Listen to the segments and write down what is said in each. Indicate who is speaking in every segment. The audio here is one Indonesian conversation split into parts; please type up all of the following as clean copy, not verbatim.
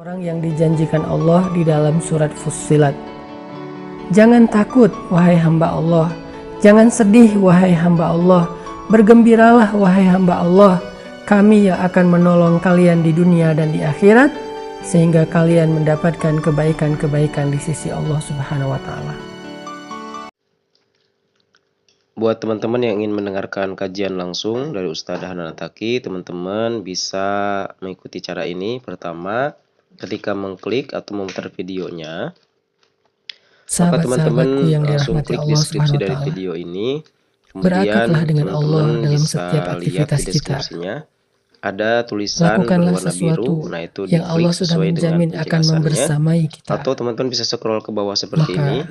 Speaker 1: Orang yang dijanjikan Allah di dalam surat Fussilat. Jangan takut, wahai hamba Allah. Jangan sedih, wahai hamba Allah. Bergembiralah, wahai hamba Allah. Kami yang akan menolong kalian di dunia dan di akhirat, sehingga kalian mendapatkan kebaikan-kebaikan di sisi Allah Subhanahu wa Ta'ala.
Speaker 2: Buat teman-teman yang ingin mendengarkan kajian langsung dari Ustadz Hanan Attaqi, teman-teman bisa mengikuti cara ini. Pertama, ketika mengklik atau memutar videonya, maka teman-teman langsung klik deskripsi dari video ini. Kemudian teman-teman bisa lihat di deskripsinya ada tulisan berwarna biru. Nah, itu diklik sesuai dengan penjelasannya. Atau teman-teman bisa scroll ke bawah seperti ini.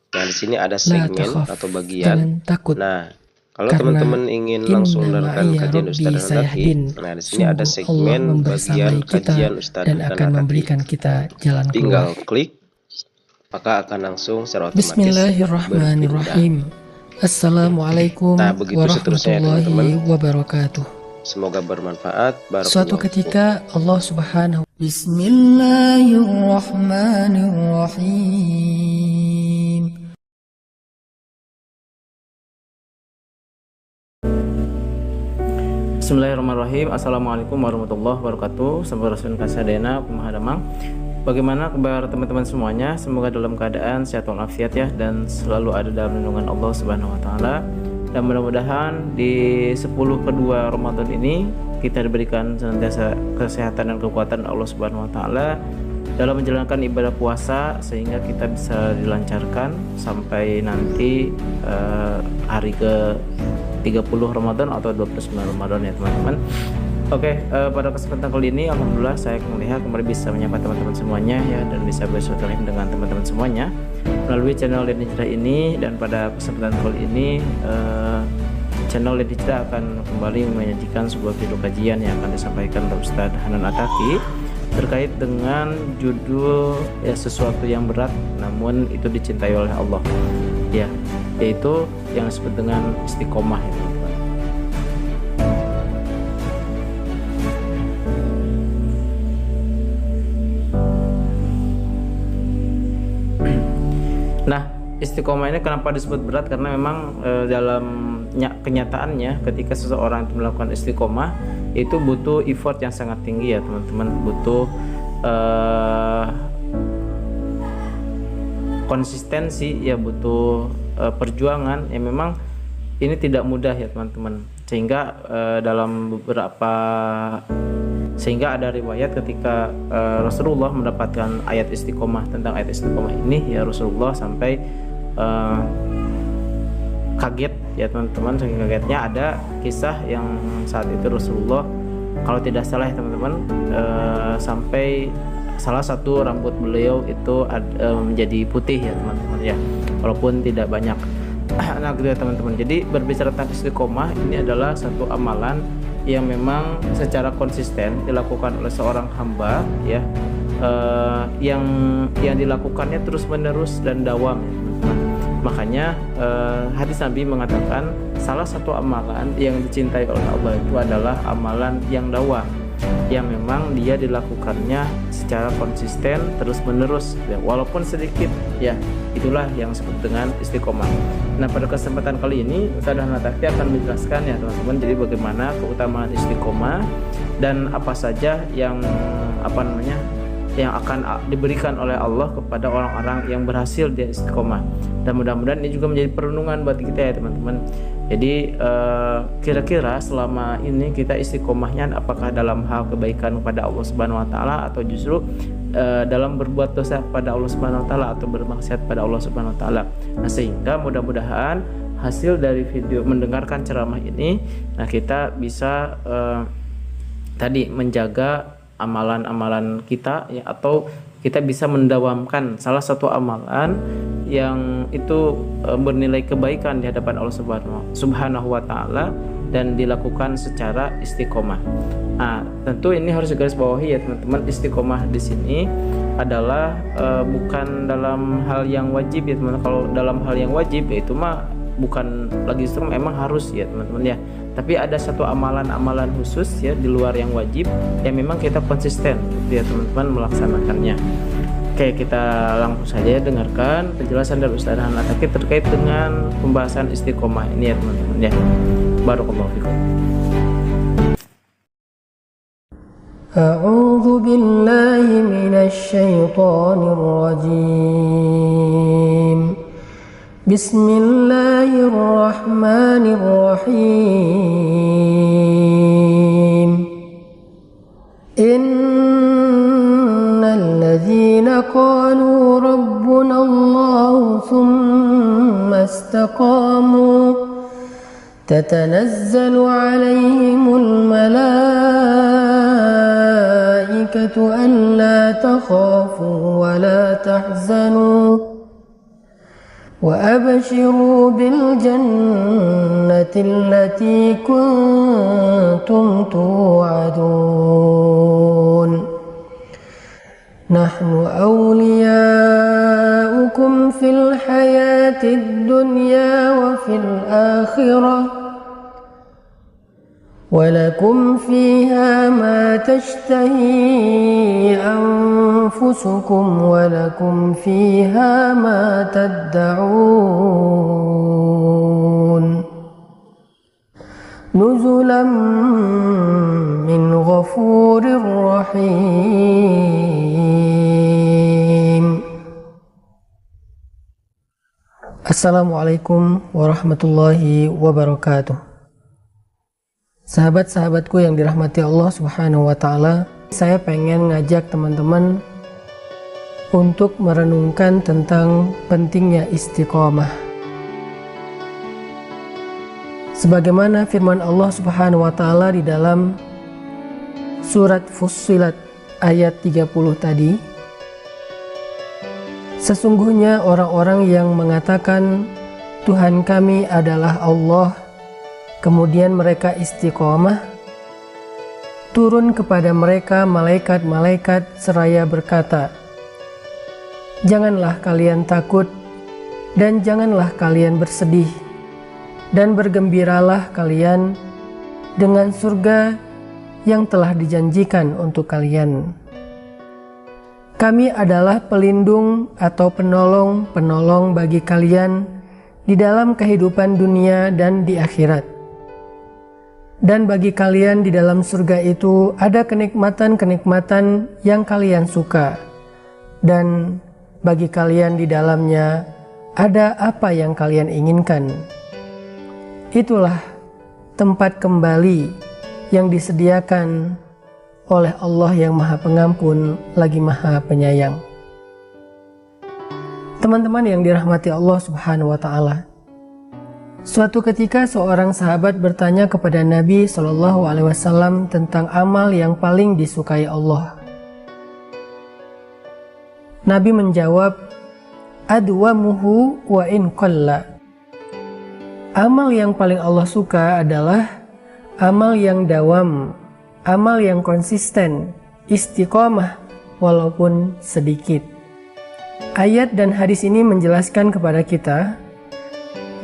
Speaker 2: Nah, di sini ada segmen atau bagian. Nah, kalau teman-teman ingin langsung mendengarkan kajian Ustadz Hanan Attaqi, nah di sini ada segmen bagian kajian Ustadz Hanan Attaqi. Tinggal klik, maka akan langsung secara otomatis
Speaker 1: Bismillahirrahmanirrahim. Assalamualaikum warahmatullahi wabarakatuh.
Speaker 2: Semoga bermanfaat.
Speaker 1: Suatu ketika Allah Subhanahu Bismillahirrahmanirrahim.
Speaker 3: Bismillahirrahmanirrahim. Assalamualaikum warahmatullahi wabarakatuh. Sampurasun kasadena pemahadamang. Bagaimana kabar teman-teman semuanya? Semoga dalam keadaan sehat walafiat ya, dan selalu ada dalam lindungan Allah Subhanahu wa Ta'ala. Dan mudah-mudahan di 10 kedua Ramadan ini kita diberikan senantiasa kesehatan dan kekuatan Allah Subhanahu wa Ta'ala dalam menjalankan ibadah puasa, sehingga kita bisa dilancarkan sampai nanti hari ke 30 Ramadan atau 29 Ramadan ya teman-teman. Oke, pada kesempatan kali ini alhamdulillah saya kembali bisa menyapa teman-teman semuanya ya, dan bisa bersilaturahim dengan teman-teman semuanya melalui channel Led Hijrah ini. Dan pada kesempatan kali ini channel Led Hijrah akan kembali menyajikan sebuah video kajian yang akan disampaikan oleh Ustadz Hanan Attaqi terkait dengan judul ya, sesuatu yang berat namun itu dicintai oleh Allah ya, yaitu yang disebut dengan istiqomah ya teman-teman. Nah, istiqomah ini kenapa disebut berat? Karena memang dalam kenyataannya ketika seseorang itu melakukan istiqomah itu butuh effort yang sangat tinggi ya teman-teman, butuh konsistensi ya, butuh perjuangan yang memang ini tidak mudah ya teman-teman. Sehingga sehingga ada riwayat ketika Rasulullah mendapatkan ayat istiqomah, tentang ayat istiqomah ini ya, Rasulullah sampai kaget ya teman-teman. Saking kagetnya ada kisah yang saat itu Rasulullah, kalau tidak salah ya teman-teman, sampai salah satu rambut beliau itu menjadi putih ya teman-teman ya, walaupun tidak banyak. Nah gitu ya teman-teman. Jadi berbicara tentang istiqomah, ini adalah satu amalan yang memang secara konsisten dilakukan oleh seorang hamba ya, yang dilakukannya terus menerus dan dawam ya teman-teman. Makanya hadis Nabi mengatakan salah satu amalan yang dicintai oleh Allah itu adalah amalan yang dawam, yang memang dia dilakukannya secara konsisten terus menerus ya, walaupun sedikit ya, itulah yang disebut dengan istiqomah. Nah, pada kesempatan kali ini Ustadz Hanan Attaqi akan menjelaskan ya teman-teman, jadi bagaimana keutamaan istiqomah dan apa saja yang yang akan diberikan oleh Allah kepada orang-orang yang berhasil di istiqomah. Dan mudah-mudahan ini juga menjadi perenungan buat kita ya teman-teman. Jadi kira-kira selama ini kita istiqomahnya apakah dalam hal kebaikan kepada Allah Subhanahu wa Ta'ala, atau justru dalam berbuat dosa pada Allah Subhanahu wa Ta'ala, atau bermaksiat pada Allah Subhanahu wa Ta'ala. Nah, sehingga mudah-mudahan hasil dari video mendengarkan ceramah ini, nah kita bisa tadi menjaga amalan-amalan kita ya, atau kita bisa mendawamkan salah satu amalan yang itu bernilai kebaikan di hadapan Allah Subhanahu wa Ta'ala dan dilakukan secara istiqomah. Nah, tentu ini harus digarisbawahi ya teman-teman, istiqomah di sini adalah bukan dalam hal yang wajib ya teman-teman. Kalau dalam hal yang wajib ya itu mah bukan lagi istiqomah, memang harus ya teman-teman ya. Tapi ada satu amalan-amalan khusus ya di luar yang wajib yang memang kita konsisten gitu ya teman-teman melaksanakannya. Oke, kita langsung saja dengarkan penjelasan dari Ustaz Hana Taki terkait dengan pembahasan istiqomah ini ya teman-teman ya. Barakallahu fikum.
Speaker 1: A'udzu billahi minasy syaithanir rajim. Bismillahirrahmanirrahim. Innal ladzina qalu rabbuna Allah tsumma istaqamu tatanazzalu 'alaihimul malaikatu alla takhafu wa la tahzanu وأبشروا بالجنة التي كنتم توعدون نحن أولياؤكم في الحياة الدنيا وفي الآخرة ولكم فيها ما تشتهي أنفسكم ولكم فيها ما تدعون نزلا من غفور رحيم. Assalamualaikum warahmatullahi wabarakatuh. Sahabat-sahabatku yang dirahmati Allah Subhanahu wa Ta'ala, saya pengen ngajak teman-teman untuk merenungkan tentang pentingnya istiqomah. Sebagaimana firman Allah Subhanahu wa Ta'ala di dalam surat Fussilat ayat 30 tadi, sesungguhnya orang-orang yang mengatakan Tuhan kami adalah Allah, kemudian mereka istiqomah, turun kepada mereka malaikat-malaikat seraya berkata, janganlah kalian takut dan janganlah kalian bersedih, dan bergembiralah kalian dengan surga yang telah dijanjikan untuk kalian. Kami adalah pelindung atau penolong bagi kalian di dalam kehidupan dunia dan di akhirat. Dan bagi kalian di dalam surga itu ada kenikmatan-kenikmatan yang kalian suka. Dan bagi kalian di dalamnya ada apa yang kalian inginkan. Itulah tempat kembali yang disediakan oleh Allah yang Maha Pengampun lagi Maha Penyayang. Teman-teman yang dirahmati Allah Subhanahu wa Ta'ala, suatu ketika seorang sahabat bertanya kepada Nabi SAW tentang amal yang paling disukai Allah. Nabi menjawab, adwamuhu wa in qalla. Amal yang paling Allah suka adalah amal yang dawam, amal yang konsisten, istiqomah walaupun sedikit. Ayat dan hadis ini menjelaskan kepada kita,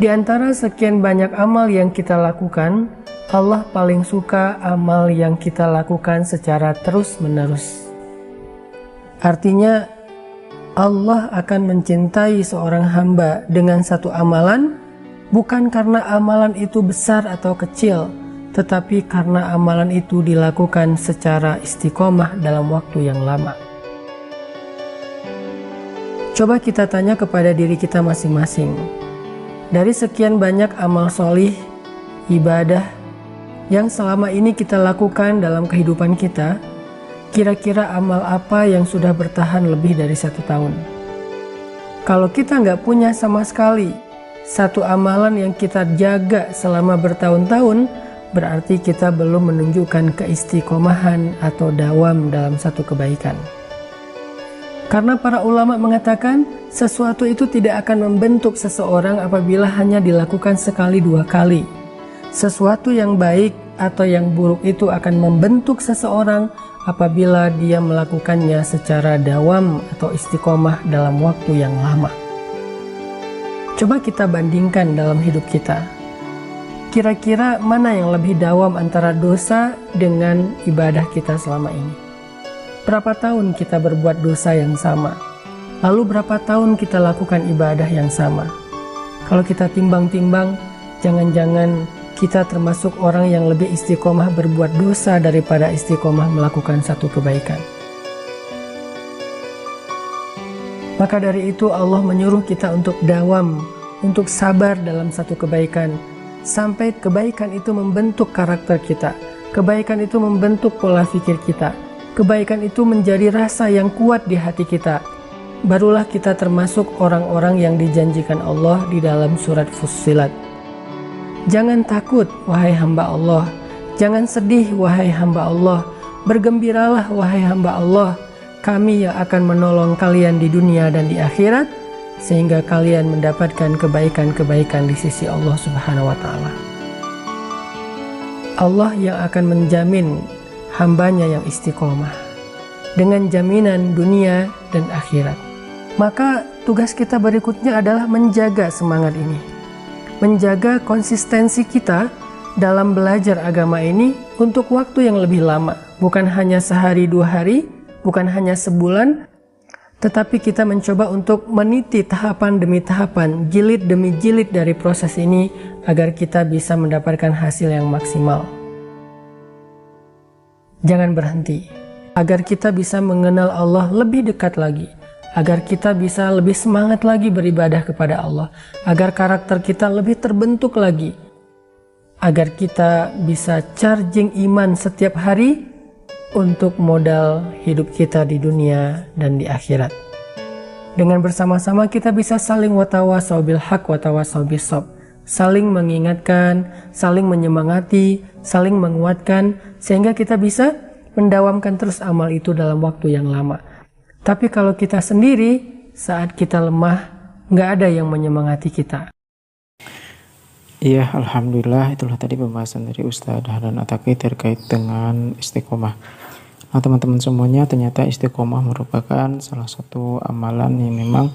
Speaker 1: di antara sekian banyak amal yang kita lakukan, Allah paling suka amal yang kita lakukan secara terus-menerus. Artinya, Allah akan mencintai seorang hamba dengan satu amalan, bukan karena amalan itu besar atau kecil, tetapi karena amalan itu dilakukan secara istiqomah dalam waktu yang lama. Coba kita tanya kepada diri kita masing-masing. Dari sekian banyak amal solih, ibadah yang selama ini kita lakukan dalam kehidupan kita, kira-kira amal apa yang sudah bertahan lebih dari 1 tahun? Kalau kita nggak punya sama sekali satu amalan yang kita jaga selama bertahun-tahun, berarti kita belum menunjukkan keistiqomahan atau dawam dalam satu kebaikan. Karena para ulama mengatakan sesuatu itu tidak akan membentuk seseorang apabila hanya dilakukan sekali 2 kali. Sesuatu yang baik atau yang buruk itu akan membentuk seseorang apabila dia melakukannya secara dawam atau istiqomah dalam waktu yang lama. Coba kita bandingkan dalam hidup kita. Kira-kira mana yang lebih dawam antara dosa dengan ibadah kita selama ini? Berapa tahun kita berbuat dosa yang sama? Lalu berapa tahun kita lakukan ibadah yang sama? Kalau kita timbang-timbang, jangan-jangan kita termasuk orang yang lebih istiqomah berbuat dosa daripada istiqomah melakukan satu kebaikan. Maka dari itu Allah menyuruh kita untuk dawam, untuk sabar dalam satu kebaikan, sampai kebaikan itu membentuk karakter kita, kebaikan itu membentuk pola pikir kita, kebaikan itu menjadi rasa yang kuat di hati kita. Barulah kita termasuk orang-orang yang dijanjikan Allah di dalam surat Fussilat. Jangan takut, wahai hamba Allah. Jangan sedih, wahai hamba Allah. Bergembiralah, wahai hamba Allah. Kami yang akan menolong kalian di dunia dan di akhirat, sehingga kalian mendapatkan kebaikan-kebaikan di sisi Allah Subhanahu wa Ta'ala. Allah yang akan menjamin hambanya yang istiqomah dengan jaminan dunia dan akhirat. Maka tugas kita berikutnya adalah menjaga semangat ini, menjaga konsistensi kita dalam belajar agama ini untuk waktu yang lebih lama, bukan hanya sehari dua hari, bukan hanya sebulan, tetapi kita mencoba untuk meniti tahapan demi tahapan, jilid demi jilid dari proses ini agar kita bisa mendapatkan hasil yang maksimal. Jangan berhenti, agar kita bisa mengenal Allah lebih dekat lagi, agar kita bisa lebih semangat lagi beribadah kepada Allah, agar karakter kita lebih terbentuk lagi, agar kita bisa charging iman setiap hari untuk modal hidup kita di dunia dan di akhirat. Dengan bersama-sama kita bisa saling watawasau bil haq watawasau bis sabr, saling mengingatkan, saling menyemangati, saling menguatkan, sehingga kita bisa mendawamkan terus amal itu dalam waktu yang lama. Tapi kalau kita sendiri, saat kita lemah, nggak ada yang menyemangati kita.
Speaker 3: Iya, alhamdulillah, itulah tadi pembahasan dari Ustadz Dahlan At-Taqi terkait dengan istiqomah. Nah, teman-teman semuanya, ternyata istiqomah merupakan salah satu amalan yang memang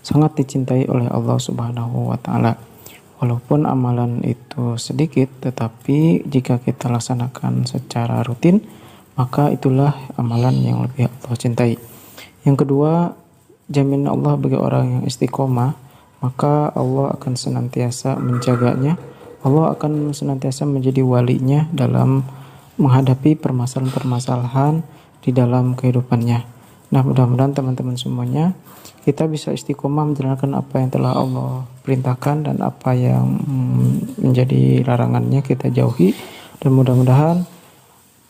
Speaker 3: sangat dicintai oleh Allah Subhanahu wa Ta'ala. Walaupun amalan itu sedikit, tetapi jika kita laksanakan secara rutin, maka itulah amalan yang lebih Allah cintai. Yang kedua, jaminan Allah bagi orang yang istiqomah, maka Allah akan senantiasa menjaganya. Allah akan senantiasa menjadi walinya dalam menghadapi permasalahan-permasalahan di dalam kehidupannya. Nah, mudah-mudahan teman-teman semuanya kita bisa istiqomah menjalankan apa yang telah Allah perintahkan dan apa yang menjadi larangannya kita jauhi. Dan mudah-mudahan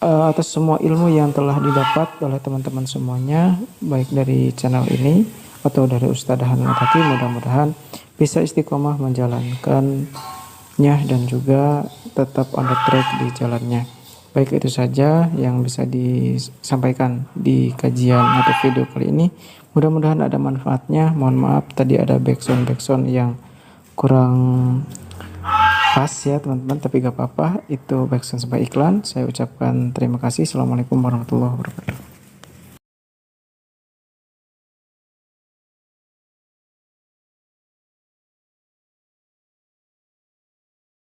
Speaker 3: atas semua ilmu yang telah didapat oleh teman-teman semuanya, baik dari channel ini atau dari Ustadz Dahlan At-Taqi, mudah-mudahan bisa istiqomah menjalankannya dan juga tetap on the track di jalannya. Baik, itu saja yang bisa disampaikan di kajian atau video kali ini. Mudah-mudahan ada manfaatnya. Mohon maaf tadi ada backsound yang kurang pas ya teman-teman, tapi gak apa-apa, itu backsound sebagai iklan. Saya ucapkan terima kasih. Assalamualaikum warahmatullahi wabarakatuh.